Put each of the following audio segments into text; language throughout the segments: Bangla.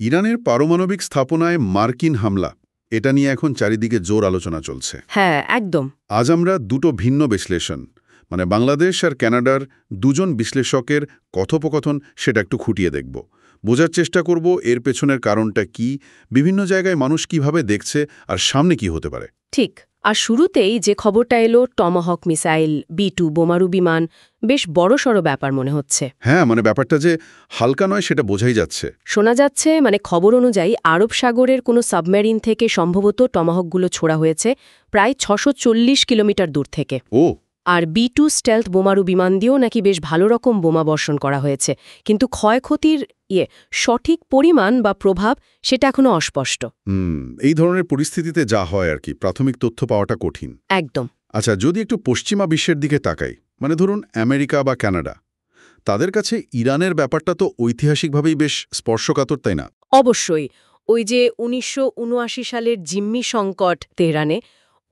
ইরানের পারমাণবিক স্থাপনায় মার্কিন হামলা এটা নিয়ে এখন চারিদিকে জোর আলোচনা চলছে। হ্যাঁ, একদম। আজ আমরা দুটো ভিন্ন বিশ্লেষণ মানে বাংলাদেশ আর কানাডার দুজন বিশ্লেষকের কথোপকথন সেটা একটু খুঁটিয়ে দেখব, বোঝার চেষ্টা করব এর পেছনের কারণটা কি, বিভিন্ন জায়গায় মানুষ কিভাবে দেখছে আর সামনে কি হতে পারে। ঠিক। আর শুরুতেই যে খবরটা এলো, টমাহক মিসাইল, B2 বোমারু বিমান, বেশ বড়সড় ব্যাপার মনে হচ্ছে। হ্যাঁ, মানে ব্যাপারটা যে হালকা নয় সেটা বোঝাই যাচ্ছে। শোনা যাচ্ছে খবর অনুযায়ী আরব সাগরের কোনো সাবমেরিন থেকে সম্ভবত টমাহকগুলো ছোড়া হয়েছে প্রায় 640 কিলোমিটার দূর থেকে। ও, আর B2 স্টেলথ বোমারু বিমান দিয়েও নাকি বেশ ভালো রকম বোমা বর্ষণ করা হয়েছে, কিন্তু ক্ষয়ক্ষতির সঠিক পরিমাণ বা প্রভাব সেটা এখনো অস্পষ্ট। এই ধরনের পরিস্থিতিতে যা হয় আর কি, প্রাথমিক তথ্য পাওয়াটা কঠিন। একদম। আচ্ছা, যদি একটু পশ্চিমা বিশ্বের দিকে তাকাই, মানে ধরুন আমেরিকা বা কানাডা, তাদের কাছে ইরানের ব্যাপারটা তো ঐতিহাসিকভাবেই বেশ স্পর্শকাতর, তাই না? অবশ্যই। ওই যে 1979 সালের জিম্মি সংকট তেহরানে,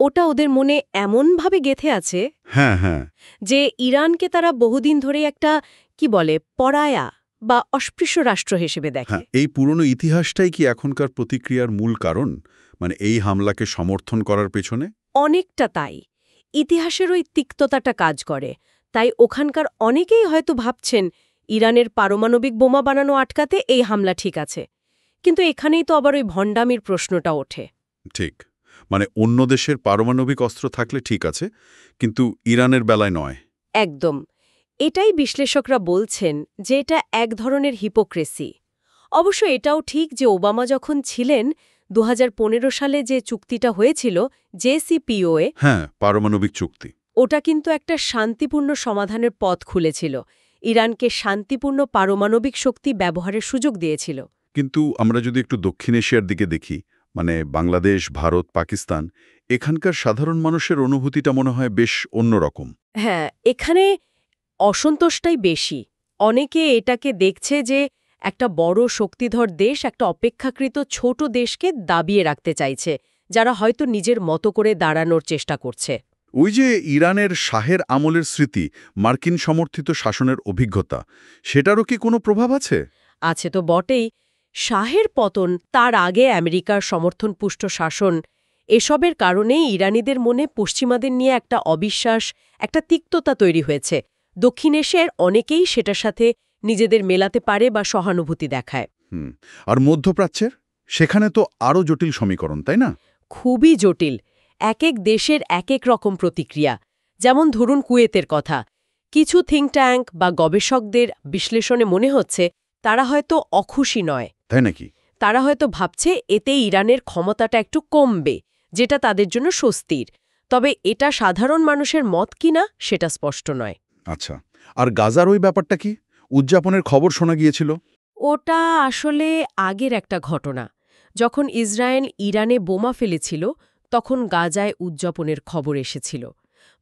ওটা ওদের মনে এমনভাবে গেঁথে আছে হ্যাঁ হ্যাঁ। যে ইরানকে তারা বহুদিন ধরে একটা কি বলে পরায়া বা অস্পৃশ্য রাষ্ট্র হিসেবে দেখে। হ্যাঁ, এই পুরনো ইতিহাসটাই কি এখনকার প্রতিক্রিয়ার মূল কারণ, মানে এই হামলাকে সমর্থন করার পেছনে? অনেকটা তাই। ইতিহাসের ওই তিক্ততাটা কাজ করে। তাই ওখানকার অনেকেই হয়তো ভাবছেন ইরানের পারমাণবিক বোমা বানানো আটকাতে এই হামলা ঠিক আছে। কিন্তু এখানেই তো আবার ওই ভণ্ডামির প্রশ্নটা ওঠে। ঠিক, মানে অন্য দেশের পারমাণবিক অস্ত্র থাকলে ঠিক আছে, কিন্তু ইরানের বেলায় নয়। একদম। এটাই বিশ্লেষকরা বলছেন যে এটা এক ধরনের হিপোক্রেসি। অবশ্য এটাও ঠিক যে ওবামা যখন ছিলেন 2015 সালে যে চুক্তিটা হয়েছিল JCPOA, হ্যাঁ, পারমাণবিক চুক্তি। ওটা কিন্তু একটা শান্তিপূর্ণ সমাধানের পথ খুলেছিল, ইরানকে শান্তিপূর্ণ পারমাণবিক শক্তি ব্যবহারের সুযোগ দিয়েছিল। কিন্তু আমরা যদি একটু দক্ষিণ এশিয়ার দিকে দেখি, মানে বাংলাদেশ, ভারত, পাকিস্তান, এখানকার সাধারণ মানুষের অনুভূতিটা মনে হয় বেশ অন্যরকম। হ্যাঁ, এখানে অসন্তোষটাই বেশি। অনেকে এটাকে দেখছে যে একটা বড় শক্তিধর দেশ একটা অপেক্ষাকৃত ছোট দেশকে দাবিয়ে রাখতে চাইছে, যারা হয়তো নিজের মতো করে দাঁড়ানোর চেষ্টা করছে। ওই যে ইরানের শাহের আমলের স্মৃতি, মার্কিন সমর্থিত শাসনের অভিজ্ঞতা, সেটারও কি কোনো প্রভাব আছে? আছে তো বটেই। শাহের পতন, তার আগে আমেরিকার সমর্থনপুষ্ট শাসন, এসবের কারণেই ইরানিদের মনে পশ্চিমাদের নিয়ে একটা অবিশ্বাস, একটা তিক্ততা তৈরি হয়েছে। দক্ষিণ এশিয়ার অনেকেই সেটার সাথে নিজেদের মেলাতে পারে বা সহানুভূতি দেখায়। আর মধ্যপ্রাচ্যের সেখানে তো আরও জটিল সমীকরণ, তাই না? খুবই জটিল। এক এক দেশের এক এক রকম প্রতিক্রিয়া। যেমন ধরুন কুয়েতের কথা। কিছু থিঙ্ক ট্যাঙ্ক বা গবেষকদের বিশ্লেষণে মনে হচ্ছে তারা হয়তো অখুশি নয়, তাই নাকি? তারা হয়তো ভাবছে এতে ইরানের ক্ষমতাটা একটু কমবে, যেটা তাদের জন্য স্বস্তির। তবে এটা সাধারণ মানুষের মত কিনা সেটা স্পষ্ট নয়। আচ্ছা, আর গাজার ওই ব্যাপারটা কি? উদযাপনের খবর শোনা গিয়েছিল। ওটা আসলে আগের একটা ঘটনা। যখন ইসরায়েল ইরানে বোমা ফেলেছিল, তখন গাজায় উদযাপনের খবর এসেছিল।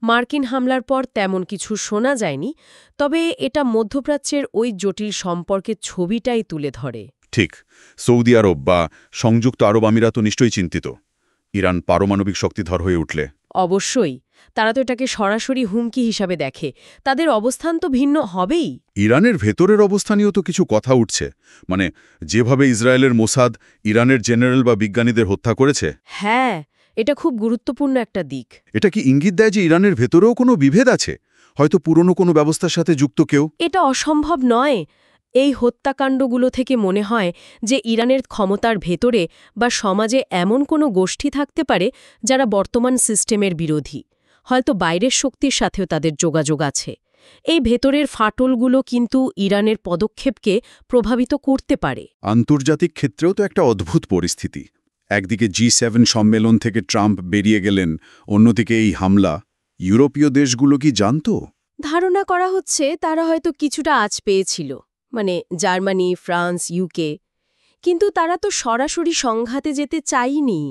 মার্কিন হামলার পর তেমন কিছু শোনা যায়নি, তবে এটা মধ্যপ্রাচ্যের ওই জটিল সম্পর্কের ছবিটাই তুলে ধরে। ঠিক, সৌদি আরব বা সংযুক্ত আরব আমিরাতও নিশ্চয়ই চিন্তিত ইরান পারমাণবিক শক্তিধর হয়ে উঠলে। অবশ্যই। তারা তো এটাকে সরাসরি হুমকি হিসাবে দেখে। তাদের অবস্থান তো ভিন্ন হবেই। ইরানের ভেতরের অবস্থা নিয়েও তো কিছু কথা উঠছে, মানে যেভাবে ইসরায়েলের মোসাদ ইরানের জেনারেল বা বিজ্ঞানীদের হত্যা করেছে। হ্যাঁ, এটা খুব গুরুত্বপূর্ণ একটা দিক। এটা কি ইঙ্গিত দেয় যে ইরানের ভেতরেও কোনো বিভেদ আছে, হয়তো পুরনো কোনো ব্যবস্থার সাথে যুক্ত কেউ? এটা অসম্ভব নয়। এই হত্যাকাণ্ডগুলো থেকে মনে হয় যে ইরানের ক্ষমতার ভেতরে বা সমাজে এমন কোনো গোষ্ঠী থাকতে পারে যারা বর্তমান সিস্টেমের বিরোধী। হয়তো বাইরের শক্তির সাথেও তাদের যোগাযোগ আছে। এই ভেতরের ফাটলগুলো কিন্তু ইরানের পদক্ষেপকে প্রভাবিত করতে পারে। আন্তর্জাতিক ক্ষেত্রেও তো একটা অদ্ভুত পরিস্থিতি। একদিকে G7 সম্মেলন থেকে ট্রাম্প বেরিয়ে গেলেন, অন্যদিকে এই হামলা। ইউরোপীয় দেশগুলো কি জানত? ধারণা করা হচ্ছে তারা হয়তো কিছুটা আঁচ পেয়েছিল, জার্মানি, ফ্রান্স, ইউকে। কিন্তু তারা তো সরাসরি সংঘাতে যেতে চায়নি,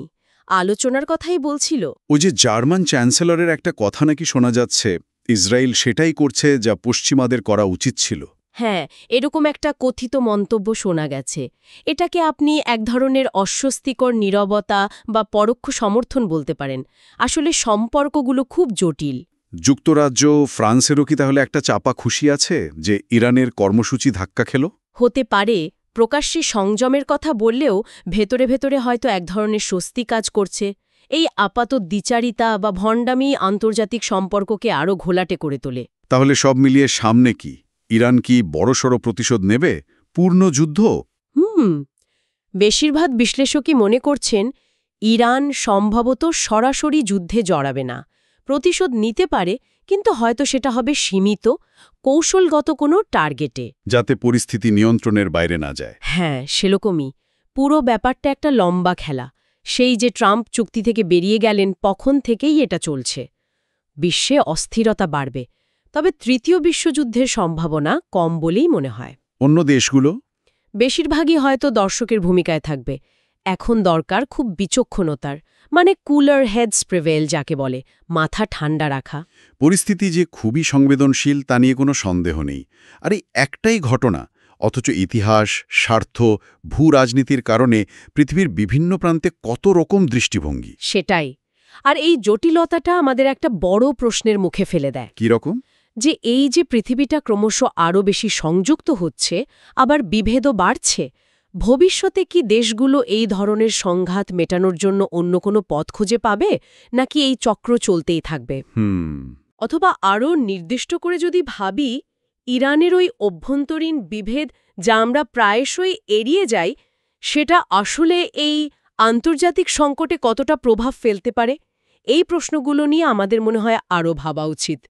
আলোচনার কথাই বলছিল। ওই যে জার্মান চ্যান্সেলরের একটা কথা নাকি শোনা যাচ্ছে, ইসরায়েল সেটাই করছে যা পশ্চিমাদের করা উচিত ছিল। হ্যাঁ, এরকম একটা কথিত মন্তব্য শোনা গেছে। এটাকে আপনি এক ধরনের অস্বস্তিকর নীরবতা বা পরোক্ষ সমর্থন বলতে পারেন। আসলে সম্পর্কগুলো খুব জটিল। যুক্তরাজ্য, ফ্রান্সেরও কি তাহলে একটা চাপা খুশি আছে যে ইরানের কর্মসূচি ধাক্কা খেল? হতে পারে, প্রকাশ্যে সংযমের কথা বললেও ভেতরে ভেতরে হয়তো এক ধরনের স্বস্তি কাজ করছে। এই আপাত দ্বিচারিতা বা ভণ্ডামি আন্তর্জাতিক সম্পর্ককে আরও ঘোলাটে করে তোলে। তাহলে সব মিলিয়ে সামনে কি? ইরান কি বড়সড় প্রতিশোধ নেবে? পূর্ণ যুদ্ধ? বেশিরভাগ বিশ্লেষকই মনে করছেন ইরান সম্ভবত সরাসরি যুদ্ধে জড়াবে না। প্রতিশোধ নিতে পারে, কিন্তু হয়তো সেটা হবে সীমিত, কৌশলগত কোনো টার্গেটে, যাতে পরিস্থিতি নিয়ন্ত্রণের বাইরে না যায়। হ্যাঁ, সেরকমই। পুরো ব্যাপারটা একটা লম্বা খেলা। সেই যে ট্রাম্প চুক্তি থেকে বেরিয়ে গেলেন, তখন থেকেই এটা চলছে। বিশ্বে অস্থিরতা বাড়বে, তবে তৃতীয় বিশ্বযুদ্ধের সম্ভাবনা কম বলেই মনে হয়। অন্য দেশগুলো? বেশিরভাগই হয়তো দর্শকের ভূমিকায় থাকবে। এখন দরকার খুব বিচক্ষণতার, মানে কুলার হেডস প্রিভেল যাকে বলে, মাথা ঠান্ডা রাখা। পরিস্থিতি যে খুবই সংবেদনশীল তা নিয়ে কোনো সন্দেহ নেই। আর এই একটাই ঘটনা, অথচ ইতিহাস, স্বার্থ, ভূ রাজনীতির কারণে পৃথিবীর বিভিন্ন প্রান্তে কত রকম দৃষ্টিভঙ্গি। সেটাই। আর এই জটিলতাটা আমাদের একটা বড় প্রশ্নের মুখে ফেলে দেয়। কি রকম? যে এই যে পৃথিবীটা ক্রমশ আরও বেশি সংযুক্ত হচ্ছে, আবার বিভেদও বাড়ছে, ভবিষ্যতে কি দেশগুলো এই ধরনের সংঘাত মেটানোর জন্য অন্য কোনো পথ খুঁজে পাবে, নাকি এই চক্র চলতেই থাকবে? অথবা আরও নির্দিষ্ট করে যদি ভাবি, ইরানের ওই অভ্যন্তরীণ বিভেদ যা আমরা প্রায়শই এড়িয়ে যাই, সেটা আসলে এই আন্তর্জাতিক সংকটে কতটা প্রভাব ফেলতে পারে? এই প্রশ্নগুলো নিয়ে আমাদের মনে হয় আরও ভাবা উচিত।